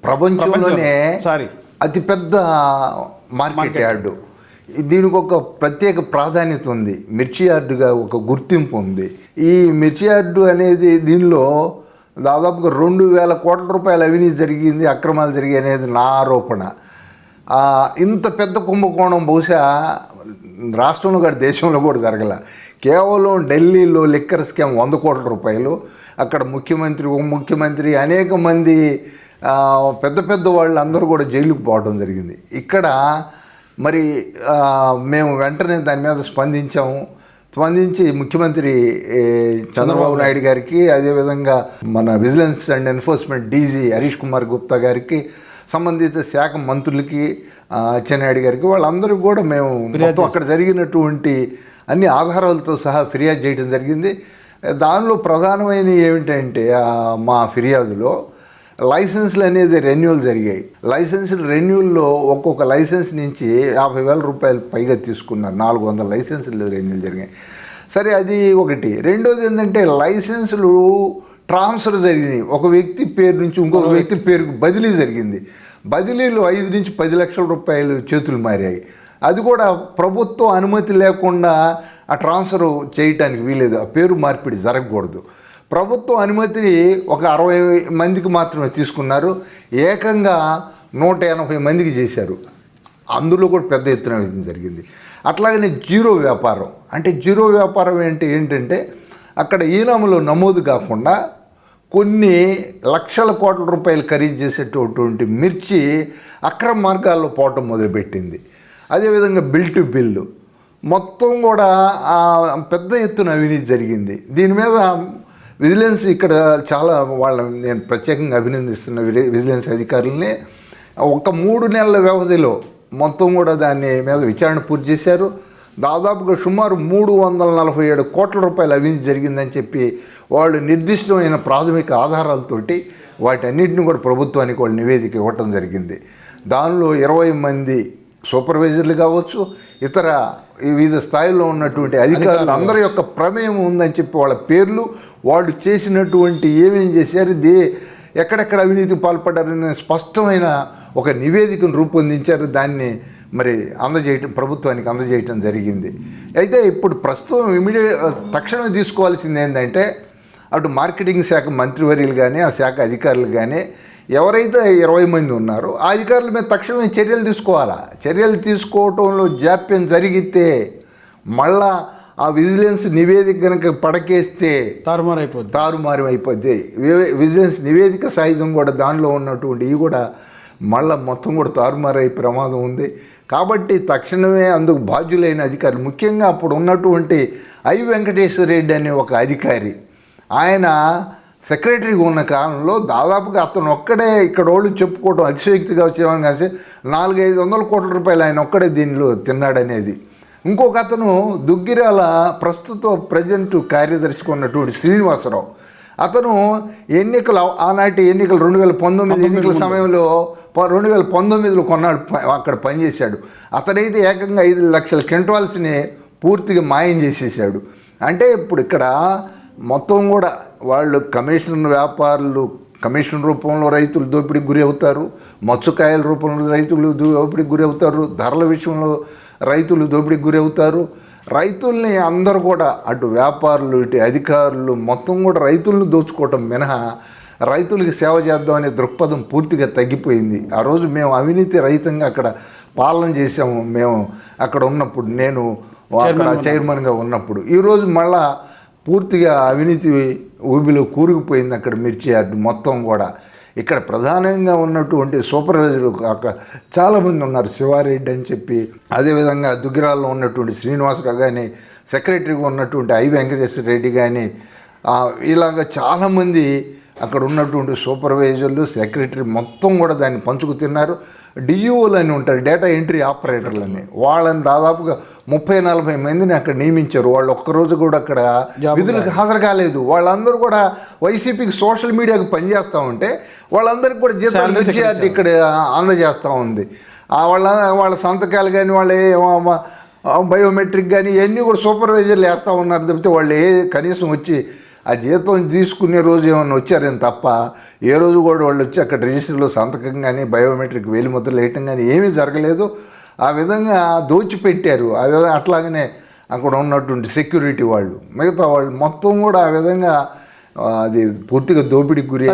ప్రపంచంలోనే అతిపెద్ద market yard. దీనికి ఒక ప్రత్యేక ప్రాధాన్యత ఉంది, మిర్చి యార్డుగా ఒక గుర్తింపు ఉంది. ఈ మిర్చి యార్డు అనేది దీనిలో దాదాపుగా 2,000 కోట్ల రూపాయల అవినీతి జరిగింది, అక్రమాలు జరిగాయి అనేది నా ఆరోపణ. ఇంత పెద్ద కుంభకోణం బహుశా రాష్ట్రంలో కూడా దేశంలో కూడా జరగల. కేవలం ఢిల్లీలో లిక్కర్ స్కామ్ 100 కోట్ల రూపాయలు, అక్కడ ముఖ్యమంత్రి, ఉప ముఖ్యమంత్రి, అనేక మంది పెద్ద పెద్ద వాళ్ళు అందరూ కూడా జైలుకు పోవడం జరిగింది. ఇక్కడ మరి మేము వెంటనే దాని మీద స్పందించి ముఖ్యమంత్రి చంద్రబాబు నాయుడు గారికి, అదేవిధంగా మన vigilance and enforcement DG Harish Kumar Gupta గారికి, సంబంధిత శాఖ మంత్రులకి, అచ్చెన్నాయుడు గారికి, వాళ్ళందరూ కూడా మేము మొత్తం అక్కడ జరిగినటువంటి అన్ని ఆధారాలతో సహా ఫిర్యాదు చేయడం జరిగింది. దానిలో ప్రధానమైన ఏమిటంటే మా ఫిర్యాదులో లైసెన్స్లు అనేది రెన్యూవల్ జరిగాయి. లైసెన్సులు రెన్యూవల్లో ఒక్కొక్క లైసెన్స్ నుంచి 50,000 రూపాయలు పైగా తీసుకున్నారు. 400 లైసెన్సులు రెన్యూవల్ జరిగాయి. సరే, అది ఒకటి. రెండోది ఏంటంటే లైసెన్సులు ట్రాన్స్ఫర్ జరిగినాయి. ఒక వ్యక్తి పేరు నుంచి ఇంకొక వ్యక్తి పేరుకు బదిలీ జరిగింది. బదిలీలు 5 నుంచి 10 లక్షల రూపాయలు చేతులు మారాయి. అది కూడా ప్రభుత్వం అనుమతి లేకుండా ఆ ట్రాన్స్ఫర్ చేయటానికి వీలేదు, ఆ పేరు మార్పిడి జరగకూడదు. ప్రభుత్వం అనుమతిని ఒక 60 మందికి మాత్రమే తీసుకున్నారు, ఏకంగా 180 మందికి చేశారు. అందులో కూడా పెద్ద ఎత్తున జరిగింది. అట్లాగనే జీరో వ్యాపారం. అంటే జీరో వ్యాపారం ఏంటంటే అక్కడ ఈనాములో నమోదు కాకుండా కొన్ని లక్షల కోట్ల రూపాయలు ఖరీదు చేసేటటువంటి మిర్చి అక్రమ మార్గాల్లో పోవటం మొదలుపెట్టింది. అదేవిధంగా బిల్ టు బిల్లు మొత్తం కూడా పెద్ద ఎత్తున అవినీతి జరిగింది. దీని మీద విజిలెన్స్ ఇక్కడ చాలా నేను ప్రత్యేకంగా అభినందిస్తున్న విజిలెన్స్ అధికారులని. ఒక 3 నెలల వ్యవధిలో మొత్తం కూడా దాని మీద విచారణ పూర్తి చేశారు. దాదాపుగా సుమారు 347 కోట్ల రూపాయల అవినీతి జరిగిందని చెప్పి వాళ్ళు నిర్దిష్టమైన ప్రాథమిక ఆధారాలతోటి వాటన్నిటిని కూడా ప్రభుత్వానికి వాళ్ళు నివేదిక ఇవ్వటం జరిగింది. దానిలో 20 మంది సూపర్వైజర్లు కావచ్చు, ఇతర వివిధ స్థాయిలో ఉన్నటువంటి అధికారులు అందరి యొక్క ప్రమేయం ఉందని చెప్పి వాళ్ళ పేర్లు, వాళ్ళు చేసినటువంటి ఏమేం చేశారు, ఎక్కడెక్కడ అవినీతికి పాల్పడ్డారనే స్పష్టమైన ఒక నివేదికను రూపొందించారు. దాన్ని మరి ప్రభుత్వానికి అందజేయటం జరిగింది. అయితే ఇప్పుడు ప్రస్తుతం తక్షణం తీసుకోవాల్సింది ఏంటంటే అటు మార్కెటింగ్ శాఖ మంత్రివర్యులు కానీ, ఆ శాఖ అధికారులు కానీ, ఎవరైతే 20 మంది ఉన్నారో ఆ అధికారుల మీద తక్షణమే చర్యలు తీసుకోవాలా. చర్యలు తీసుకోవటంలో జాప్యం జరిగితే మళ్ళా ఆ విజిలెన్స్ నివేదిక కనుక పడకేస్తే తారుమారు అయిపోద్ది. విజిలెన్స్ నివేదిక సహితం కూడా దానిలో ఉన్నటువంటి ఇవి కూడా మళ్ళీ మొత్తం కూడా తారుమారయ్యే ప్రమాదం ఉంది. కాబట్టి తక్షణమే అందుకు బాధ్యులైన అధికారులు, ముఖ్యంగా అప్పుడు ఉన్నటువంటి ఐ వెంకటేశ్వర రెడ్డి అనే ఒక అధికారి, ఆయన సెక్రటరీగా ఉన్న కాలంలో దాదాపుగా అతను ఒక్కడే ఇక్కడ వాళ్ళు చెప్పుకోవడం అతిశయోక్తిగా వచ్చేవాళ్ళని కాసి 400-500 కోట్ల రూపాయలు ఆయన ఒక్కడే దీనిలో తిన్నాడనేది. ఇంకొక అతను దుగ్గిరాల ప్రస్తుత ప్రజెంట్ కార్యదర్శిగా ఉన్నటువంటి శ్రీనివాసరావు, అతను ఆనాటి ఎన్నికలు 2019 ఎన్నికల సమయంలో 2019లో కొన్నాడు అక్కడ పనిచేశాడు. అతనైతే ఏకంగా 5 లక్షల క్వింటాల్స్ని పూర్తిగా మాయం చేసేసాడు. అంటే ఇప్పుడు ఇక్కడ మొత్తం కూడా వాళ్ళు కమిషన్ రూపంలో రైతులు దోపిడీకి గురి అవుతారు, మత్స్యకాయల రూపంలో రైతులు దోపిడీకి గురి అవుతారు, ధరల విషయంలో రైతులు దోపిడీకి గురి అవుతారు. రైతుల్ని అందరూ కూడా అటు వ్యాపారులు ఇటు అధికారులు మొత్తం కూడా రైతులను దోచుకోవటం మినహా రైతులకి సేవ చేద్దాం అనే దృక్పథం పూర్తిగా తగ్గిపోయింది. ఆ రోజు మేము అవినీతి రహితంగా అక్కడ పాలన చేసాము. మేము అక్కడ ఉన్నప్పుడు, నేను అక్కడ చైర్మన్గా ఉన్నప్పుడు. ఈరోజు మళ్ళా పూర్తిగా అవినీతి ఊబిలో కూరుకుపోయింది అక్కడ మిర్చి యార్డు మొత్తం కూడా. ఇక్కడ ప్రధానంగా ఉన్నటువంటి సూపర్వైజర్లు చాలామంది ఉన్నారు, శివారెడ్డి అని చెప్పి, అదేవిధంగా దుగ్గిరాల్లో ఉన్నటువంటి శ్రీనివాసరావు కానీ, సెక్రటరీగా ఉన్నటువంటి ఐ వెంకటేశ్వర రెడ్డి కానీ, ఇలాగ చాలామంది అక్కడ ఉన్నటువంటి సూపర్వైజర్లు, సెక్రటరీ మొత్తం కూడా దాన్ని పంచుకు తిన్నారు. డిఈఓలు అని ఉంటారు, డేటా ఎంట్రీ ఆపరేటర్లని, వాళ్ళని దాదాపుగా 30-40 మందిని అక్కడ నియమించారు. వాళ్ళు ఒక్కరోజు కూడా అక్కడ విధులకు హాజరు కాలేదు. వాళ్ళందరూ కూడా వైసీపీకి సోషల్ మీడియాకి పనిచేస్తూ ఉంటే వాళ్ళందరికీ కూడా జీతాలు ఇక్కడ అందజేస్తూ ఉంది. వాళ్ళ సంతకాలు కానీ, వాళ్ళ బయోమెట్రిక్ కానీ ఇవన్నీ కూడా సూపర్వైజర్లు వేస్తూ ఉన్నారు తప్పితే వాళ్ళు కనీసం వచ్చి ఆ జీతం తీసుకునే రోజు ఏమైనా వచ్చారని తప్ప ఏ రోజు కూడా వాళ్ళు వచ్చి అక్కడ రిజిస్టర్లో సంతకం కానీ బయోమెట్రిక్ వేలిముద్రలు వేయటం కానీ ఏమీ జరగలేదు. ఆ విధంగా దోచిపెట్టారు. అదే అట్లాగనే అక్కడ ఉన్నటువంటి సెక్యూరిటీ వాళ్ళు, మిగతా వాళ్ళు మొత్తం కూడా ఆ విధంగా అది పూర్తిగా దోపిడీకి గురి.